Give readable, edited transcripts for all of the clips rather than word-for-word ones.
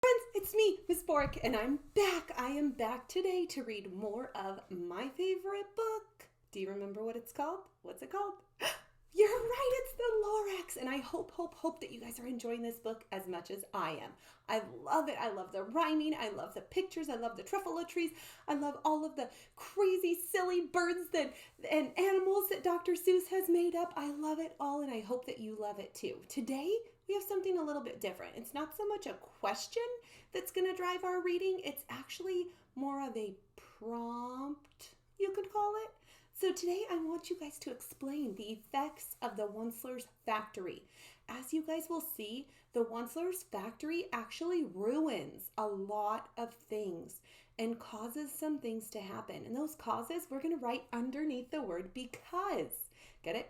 friends, it's me, Miss Borek, and I'm back. I am back today to read more of my favorite book. Do you remember what it's called? What's it called? You're right, it's the Lorax, and I hope that you guys are enjoying this book as much as I am. I love it. I love the rhyming. I love the pictures. I love the truffula trees. I love all of the crazy, silly birds and animals that Dr. Seuss has made up. I love it all, and I hope that you love it too. Today, we have something a little bit different. It's not so much a question that's going to drive our reading. It's actually more of a prompt, you could call it. So today I want you guys to explain the effects of the Onceler's factory. As you guys will see, the Onceler's factory actually ruins a lot of things and causes some things to happen. And those causes we're going to write underneath the word because. Get it?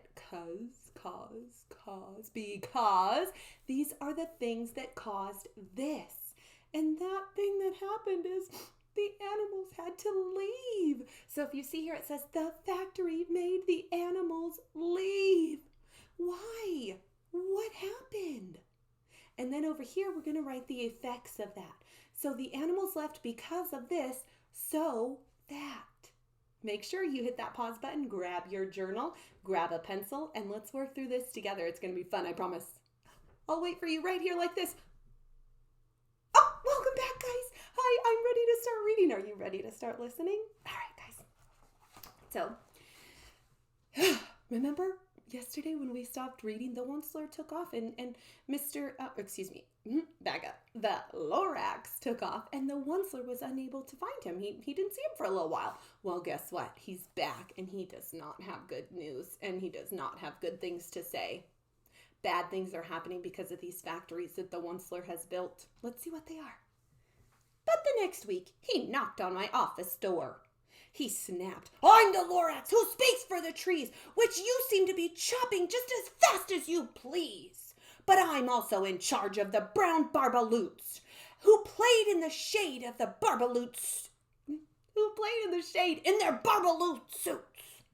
Because these are the things that caused this. And that thing that happened is the animals had to leave. So if you see here, it says the factory made the animals leave. Why? What happened? And then over here, we're going to write the effects of that. So the animals left because of this, so that. Make sure you hit that pause button, grab your journal, grab a pencil, and let's work through this together. It's going to be fun, I promise. I'll wait for you right here like this. Oh, welcome back, guys. Hi, I'm ready to start reading. Are you ready to start listening? All right, guys. So, remember yesterday when we stopped reading, the Onceler took off and the Lorax took off and the Onceler was unable to find him. He didn't see him for a little while. Well, guess what? He's back and he does not have good news and he does not have good things to say. Bad things are happening because of these factories that the Onceler has built. Let's see what they are. But the next week, he knocked on my office door. He snapped, "I'm the Lorax who speaks for the trees, which you seem to be chopping just as fast as you please. But I'm also in charge of the brown barbaloots, who played in the shade in their barbaloot suits,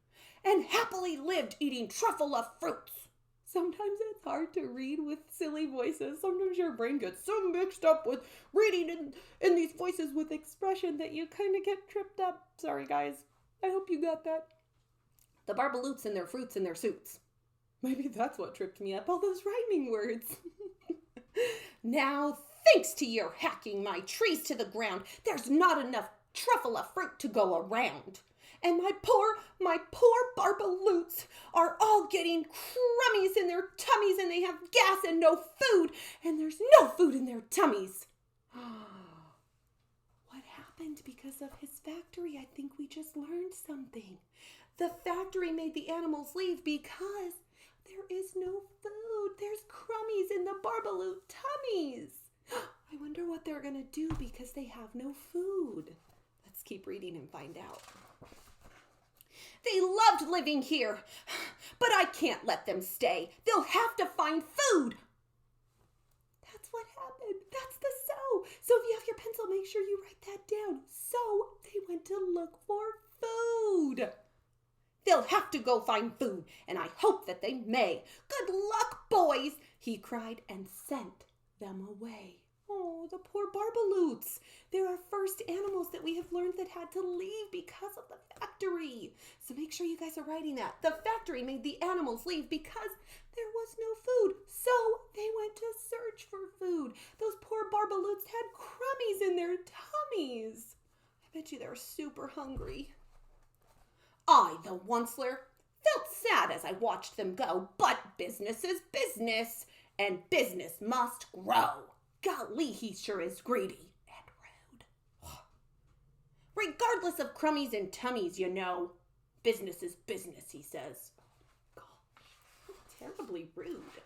and happily lived eating truffula fruits." Sometimes it's hard to read with silly voices. Sometimes your brain gets so mixed up with reading in these voices with expression that you kind of get tripped up. Sorry, guys. I hope you got that. The barbaloots and their fruits and their suits. Maybe that's what tripped me up, all those rhyming words. Now, thanks to your hacking my trees to the ground, there's not enough truffula fruit to go around. And my poor barbaloots are all getting crummies in their tummies and they have gas and no food. And there's no food in their tummies. What happened because of his factory? I think we just learned something. The factory made the animals leave because there is no food. There's crummies in the barbaloot tummies. I wonder what they're going to do because they have no food. Let's keep reading and find out. They loved living here, but I can't let them stay. They'll have to find food. That's what happened. That's the so. So if you have your pencil, make sure you write that down. So they went to look for food. They'll have to go find food, and I hope that they may. Good luck, boys, he cried and sent them away. Oh, the poor barbaloots. They're our first animals that we have learned that had to leave because of the factory. So make sure you guys are writing that. The factory made the animals leave because there was no food. So they went to search for food. Those poor barbaloots had crummies in their tummies. I bet you they're super hungry. I, the Onceler, felt sad as I watched them go, but business is business, and business must grow. Golly, he sure is greedy and rude. Regardless of crummies and tummies, you know. Business is business, he says. Gosh, terribly rude.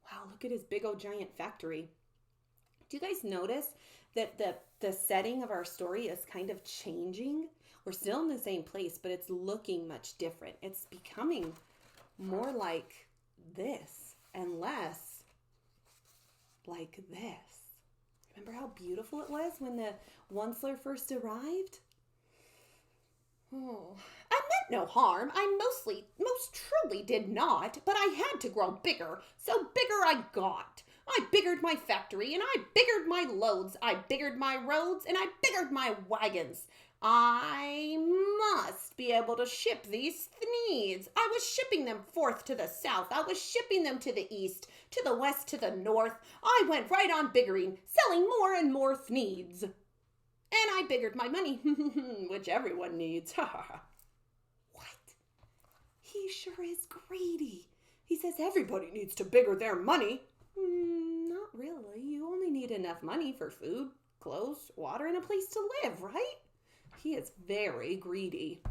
Wow, look at his big old giant factory. Do you guys notice that the setting of our story is kind of changing? We're still in the same place, but it's looking much different. It's becoming more like this and less like this. Remember how beautiful it was when the Onceler first arrived? Oh, I meant no harm. I most truly did not, but I had to grow bigger, so bigger I got. I biggered my factory, and I biggered my loads. I biggered my roads, and I biggered my wagons. I must be able to ship these needs. I was shipping them forth to the south. I was shipping them to the east, to the west, to the north. I went right on biggering, selling more and more needs. And I biggered my money, which everyone needs. What? He sure is greedy. He says everybody needs to bigger their money. Not really. You only need enough money for food, clothes, water, and a place to live, right? He is very greedy.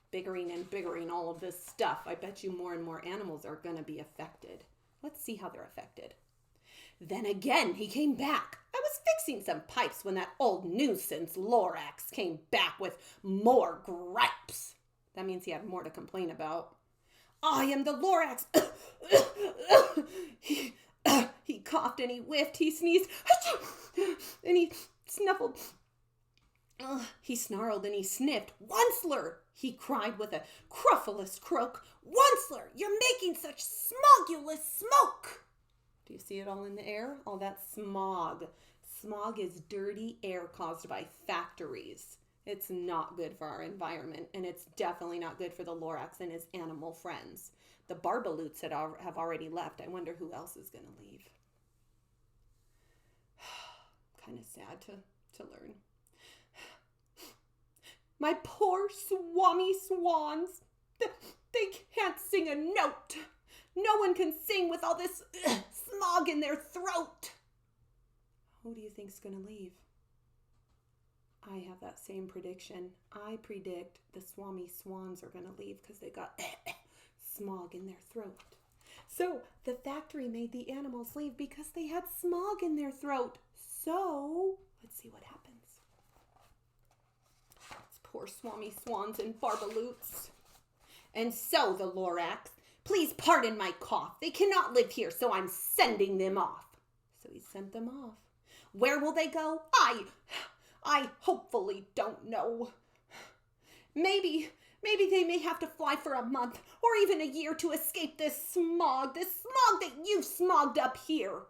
Biggering and biggering all of this stuff. I bet you more and more animals are going to be affected. Let's see how they're affected. Then again, he came back. I was fixing some pipes when that old nuisance Lorax came back with more gripes. That means he had more to complain about. I am the Lorax. He coughed and he whiffed. He sneezed. And he snuffled. He snarled and he sniffed. Onceler, he cried with a cruffulous croak. Onceler, you're making such smogulous smoke. Do you see it all in the air? All that smog. Smog is dirty air caused by factories. It's not good for our environment, and it's definitely not good for the Lorax and his animal friends. The Barbaloots have already left. I wonder who else is going to leave. Kind of sad to learn. My poor swammy swans. They can't sing a note. No one can sing with all this smog in their throat. Who do you think's going to leave? I have that same prediction. I predict the swammy swans are going to leave because they got smog in their throat. So the factory made the animals leave because they had smog in their throat. So let's see what happens. It's poor swammy swans and barbaloots. And so the Lorax, please pardon my cough. They cannot live here, so I'm sending them off. So he sent them off. Where will they go? I hopefully don't know. Maybe they may have to fly for a month or even a year to escape this smog that you've smogged up here.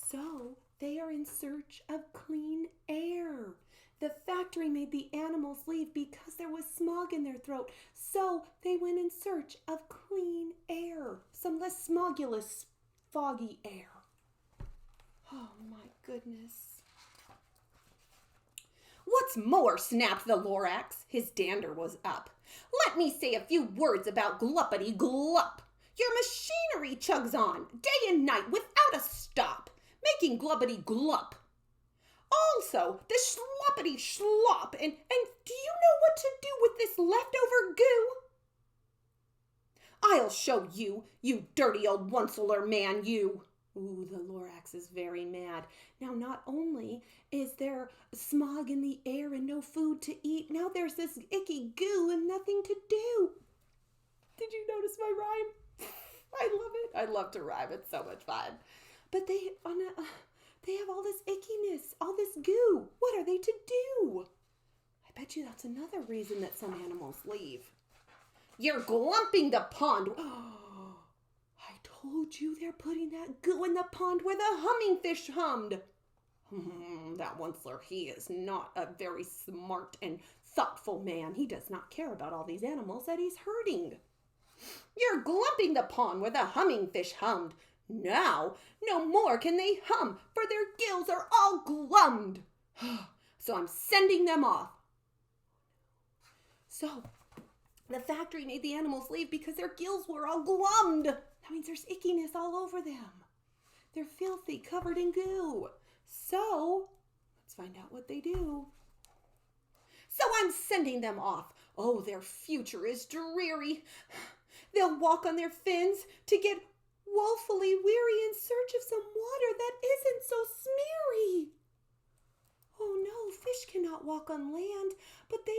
So they are in search of clean air. The factory made the animals leave because there was smog in their throat. So they went in search of clean air, some less smogulous, foggy air. Oh my goodness. What's more, snapped the Lorax. His dander was up. Let me say a few words about Gluppity Glup. Your machinery chugs on, day and night, without a stop, making Gluppity Glup. Also, the sloppity slop, and do you know what to do with this leftover goo? I'll show you, you dirty old onceler man, you. Ooh, the Lorax is very mad. Now, not only is there smog in the air and no food to eat, now there's this icky goo and nothing to do. Did you notice my rhyme? I love it. I love to rhyme. It's so much fun. But they have all this ickiness, all this goo. What are they to do? I bet you that's another reason that some animals leave. You're glumping the pond. I told you they're putting that goo in the pond where the humming fish hummed. That onceler, he is not a very smart and thoughtful man. He does not care about all these animals that he's hurting. You're glumping the pond where the humming fish hummed. Now, no more can they hum, for their gills are all glummed. So I'm sending them off. So, the factory made the animals leave because their gills were all glummed. That means there's ickiness all over them. They're filthy, covered in goo. So, let's find out what they do. So I'm sending them off. Oh, their future is dreary. They'll walk on their fins to get woefully weary in search of some water that isn't so smeary. Oh no, fish cannot walk on land, but they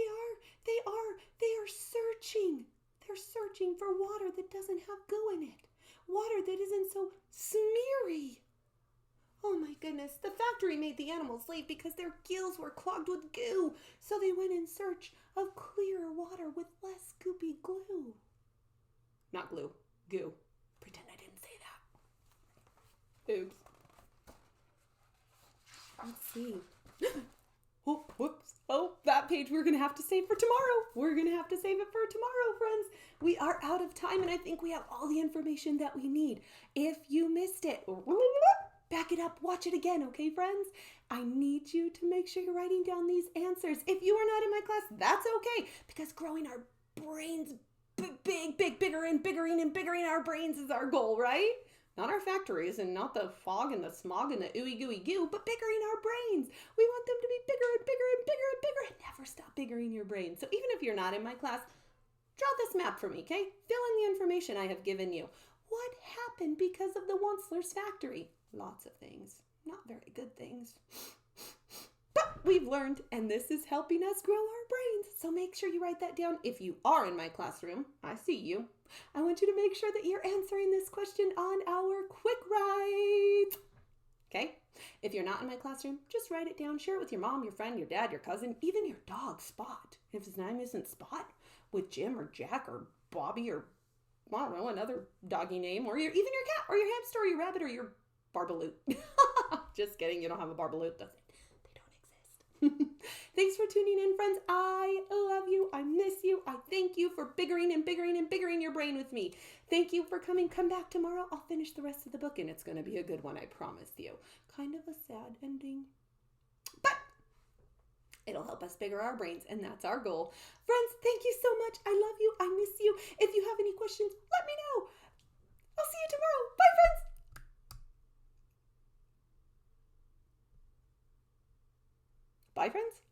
are searching. They're searching for water that doesn't have goo in it. Water that isn't so smeary. Oh my goodness, the factory made the animals leave because their gills were clogged with goo, so they went in search of clearer water with less goopy glue. Not glue, goo. Pretend I didn't see. Oh, whoops. Oh, that page we're going to have to save for tomorrow. We're going to have to save it for tomorrow, friends. We are out of time, and I think we have all the information that we need. If you missed it, back it up, watch it again, okay, friends? I need you to make sure you're writing down these answers. If you are not in my class, that's okay, because growing our brains biggering our brains is our goal, right? Not our factories and not the fog and the smog and the ooey gooey goo, but biggering our brains. We want them to be bigger and bigger and bigger and bigger, and never stop biggering your brain. So even if you're not in my class, draw this map for me, okay? Fill in the information I have given you. What happened because of the Onceler's factory? Lots of things. Not very good things. But we've learned, and this is helping us grow our brains. So make sure you write that down. If you are in my classroom, I see you. I want you to make sure that you're answering this question on our quick write. Okay? If you're not in my classroom, just write it down. Share it with your mom, your friend, your dad, your cousin, even your dog, Spot. If his name isn't Spot, with Jim or Jack or Bobby or, I don't know, another doggy name, or even your cat or your hamster or your rabbit or your barbaloot. Just kidding. You don't have a barbaloot, does it? Thanks for tuning in, friends. I love you. I miss you. I thank you for biggering your brain with me. Thank you for coming. Come back tomorrow. I'll finish the rest of the book, and it's going to be a good one, I promise you. Kind of a sad ending, but it'll help us bigger our brains, and that's our goal. Friends, thank you so much. I love you. I miss you. If you have any questions, let me know. I'll see you tomorrow. Bye, friends. Bye, friends.